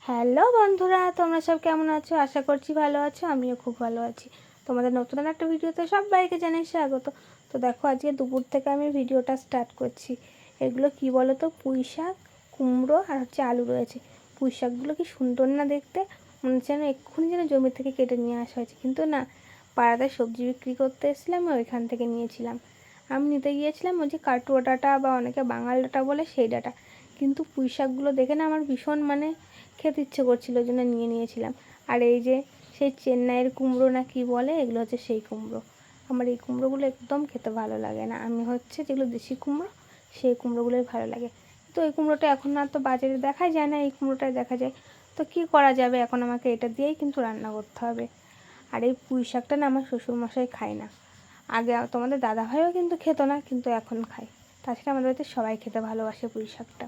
Hello বন্ধুরা, তোমরা সব কেমন আছো? আশা করছি ভালো আছো। আমিও খুব ভালো আছি। তোমাদের নতুন একটা ভিডিওতে সবাইকে জানাই স্বাগত। তো দেখো, আজকে দুপুর থেকে আমি ভিডিওটা স্টার্ট করছি। এগুলো কি বলো তো, পুঁই শাক, কুমড়ো আর আলু রয়েছে। পুঁই শাকগুলো কি সুন্দর না দেখতে, মনে হচ্ছে যেন এক্ষুনি যেন জমি থেকে কেটে নিয়ে আসা হয়েছে। কিন্তু না, পাড়াতে সবজি বিক্রি করতে এসেছিলাম, ওইখান থেকে নিয়েছিলাম। আমি নিতে গিয়েছিলাম ওই যে কাটুয়া ডাঁটা বা অনেকে বাঙাল ডাঁটা বলে, সেই ডাঁটা। কিন্তু পুঁই শাকগুলো দেখে না আমার ভীষণ খেতে ইচ্ছে করছিলো, ওই জন্য নিয়েছিলাম। আর এই যে সেই চেন্নাইয়ের কুমড়ো না কি বলে, এগুলো হচ্ছে সেই কুমড়ো। আমার এই কুমড়োগুলো একদম খেতে ভালো লাগে না। আমি হচ্ছে যেগুলো দেশি কুমড়ো, সেই কুমড়োগুলোই ভালো লাগে। তো এই কুমড়োটা এখন আর তো বাজারে দেখা যায় না, এই কুমড়োটাই দেখা যায়। তো কি করা যাবে, এখন আমাকে এটা দিয়েই কিন্তু রান্না করতে হবে। আর এই পুঁই শাকটা না আমার শ্বশুরমশাই খায় না। আগে তোমাদের দাদাভাইও কিন্তু খেত না, কিন্তু এখন খায়। তাছাড়া আমাদের বাড়িতে সবাই খেতে ভালোবাসে পুঁই শাকটা।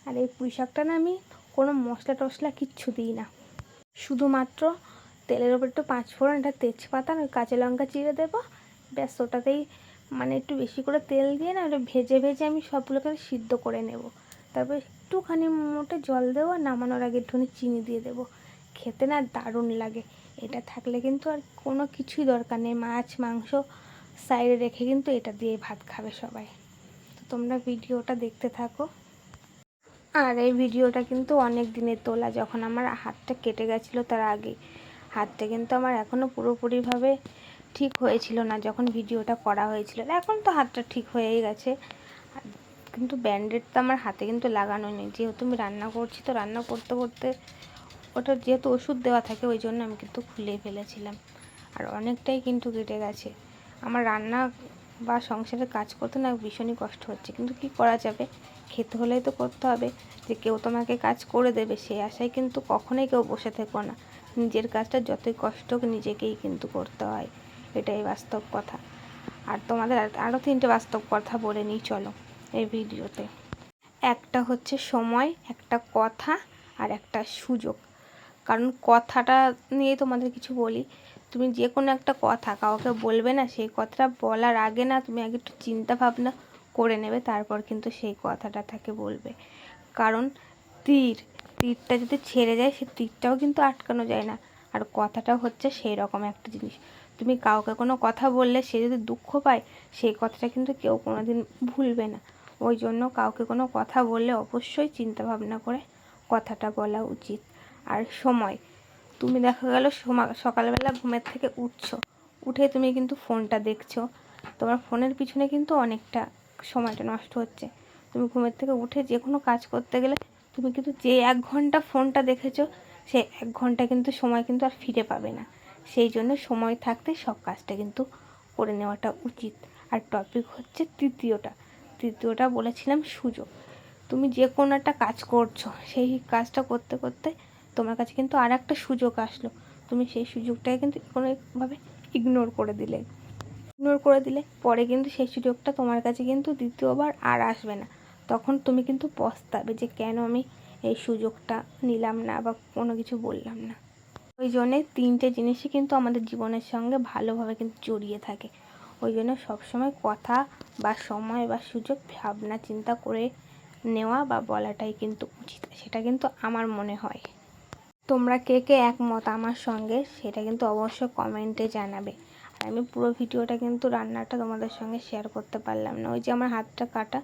আর এই পুঁই শাকটা না আমি কোনো মশলা টশলা কিচ্ছু দিই না, শুধুমাত্র তেলের ওপর একটু পাঁচফোড়ন, একটা তেজপাতা, ওই কাঁচা লঙ্কা চিড়ে দেবো, ব্যাস। ওটাতেই একটু বেশি করে তেল দিয়ে না ওটা ভেজে ভেজে আমি সবগুলোকে সিদ্ধ করে নেব। তারপর একটুখানি মোটে জল দেবো, নামানোর আগে একটুখানি চিনি দিয়ে দেবো। খেতে না দারুণ লাগে। এটা থাকলে কিন্তু আর কোনো কিছুই দরকার নেই, মাছ মাংস সাইডে রেখে কিন্তু এটা দিয়ে ভাত খাবে সবাই। তো তোমরা ভিডিওটা দেখতে থাকো। আর এই ভিডিওটা কিন্তু অনেক দিনের তোলা, যখন আমার হাতটা কেটে গেছিলো তার আগে। হাতটা কিন্তু আমার এখনও পুরোপুরিভাবে ঠিক হয়েছিল না যখন ভিডিওটা করা হয়েছিল। এখন তো হাতটা ঠিক হয়েই গেছে, কিন্তু ব্যান্ডেড তো আমার হাতে কিন্তু লাগানো নেই। যেহেতু আমি রান্না করছি, তো রান্না করতে করতে ওটা যেহেতু ওষুধ দেওয়া থাকে, ওই জন্য আমি কিন্তু খুলে ফেলেছিলাম। আর অনেকটাই কিন্তু কেটে গেছে। আমার রান্না বা সংসারের কাজ করতে না ভীষণই কষ্ট হচ্ছে, কিন্তু কি করা যাবে, খেতে হলেই তো করতে হবে। যে কেউ তোমাকে কাজ করে দেবে সেই আশায় কিন্তু কখনোই কেউ বসে থেকো না। নিজের কাজটা যতই কষ্ট হোক নিজেকেই কিন্তু করতে হয়, এটাই বাস্তব কথা। আর তোমাদের আরও 3টে বাস্তব কথা বলে নিই চলো এই ভিডিওতে। একটা হচ্ছে সময়, একটা কথা, আর একটা সুযোগ। কারণ কথাটা নিয়ে তোমাদের কিছু বলি। তুমি যে কোনো একটা কথা কাউকে বলবে না, সেই কথাটা বলার আগে না তুমি আগে একটু চিন্তা ভাবনা করে নেবে, তারপর কিন্তু সেই কথাটা তাকে বলবে। কারণ তীরটা যদি ছেড়ে যায়, সে তীরটাও কিন্তু আটকানো যায় না। আর কথাটা হচ্ছে সেই রকম একটা জিনিস। তুমি কাউকে কোনো কথা বললে সে যদি দুঃখ পায়, সেই কথাটা কিন্তু কেউ কোনো দিন ভুলবে না। ওই জন্য কাউকে কোনো কথা বললে অবশ্যই চিন্তা ভাবনা করে কথাটা বলা উচিত। আর সময়, তুমি দেখা গেল সকালবেলা ঘুমের থেকে উঠে তুমি কিন্তু ফোনটা দেখছো, তোমার ফোনের পিছনে কিন্তু অনেকটা সময়টা নষ্ট হচ্ছে। তুমি ঘুমের থেকে উঠে যে কোনো কাজ করতে গেলে তুমি কিন্তু যে 1 ঘন্টা ফোনটা দেখেছো, সেই 1 ঘন্টা কিন্তু সময় কিন্তু আর ফিরে পাবে না। সেই জন্য সময় থাকতে সব কাজটা কিন্তু করে নেওয়াটা উচিত। আর টপিক হচ্ছে তৃতীয়টা বলেছিলাম সুযোগ। তুমি যে কোনো একটা কাজ করছো, সেই কাজটা করতে করতে তোমার কাছে কিন্তু আর একটা সুযোগ আসলো, তুমি সেই সুযোগটাকে কিন্তু কোনোভাবে ইগনোর করে দিলে পরে কিন্তু সেই সুযোগটা তোমার কাছে কিন্তু দ্বিতীয়বার আর আসবে না। তখন তুমি কিন্তু পস্তাবে যে কেন আমি এই সুযোগটা নিলাম না বা কোনো কিছু বললাম না। ওই জন্যে 3টে জিনিসই কিন্তু আমাদের জীবনের সঙ্গে ভালোভাবে কিন্তু জড়িয়ে থাকে। ওই জন্য সবসময় কথা বা সময় বা সুযোগ ভাবনা চিন্তা করে নেওয়া বা বলাটাই কিন্তু উচিত, সেটা কিন্তু আমার মনে হয়। তোমরা কে কে একমত আমার সঙ্গে, সেটা কিন্তু অবশ্যই কমেন্টে জানাবে। আর আমি পুরো ভিডিওটা কিন্তু রান্নাটা তোমাদের সঙ্গে শেয়ার করতে পারলাম না, ওই যে আমার হাতটা কাটা,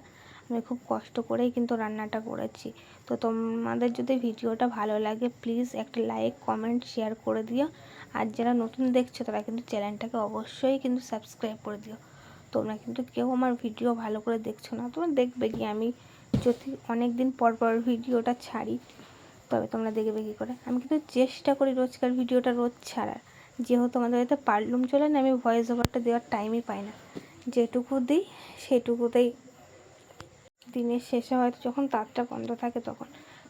আমি খুব কষ্ট করেই কিন্তু রান্নাটা করেছি। তো তোমাদের যদি ভিডিওটা ভালো লাগে প্লিজ একটা লাইক কমেন্ট শেয়ার করে দিও। আর যারা নতুন দেখছো তারা কিন্তু চ্যানেলটাকে অবশ্যই কিন্তু সাবস্ক্রাইব করে দিও। তোমরা কিন্তু কেউ আমার ভিডিও ভালো করে দেখছো না, তোমরা দেখবে কি, আমি যদি অনেক দিন পর পর ভিডিওটা ছাড়ি, তবে তোমরা দেখবে কী করে। আমি কিন্তু চেষ্টা করি রোজকার ভিডিওটা রোজ ছাড়ার। যেহেতু আমাদের বাড়িতে পারলুম চলে না, আমি ভয়েস ওভারটা দেওয়ার টাইমই পাই না। যেটুকু দিই সেটুকুতেই দিনের শেষে হয়তো যখন তারটা বন্ধ থাকে তখন,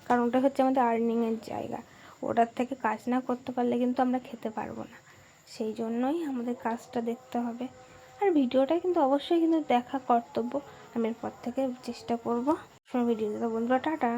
কারণ ওটা হচ্ছে আমাদের আর্নিংয়ের জায়গা। ওটার থেকে কাজ না করতে পারলে কিন্তু আমরা খেতে পারবো না। সেই জন্যই আমাদের কাজটা দেখতে হবে। আর ভিডিওটা কিন্তু অবশ্যই কিন্তু দেখা কর্তব্য। আমি এরপর থেকে চেষ্টা করবো ভিডিও দিতে। বন্ধুরা টাটা।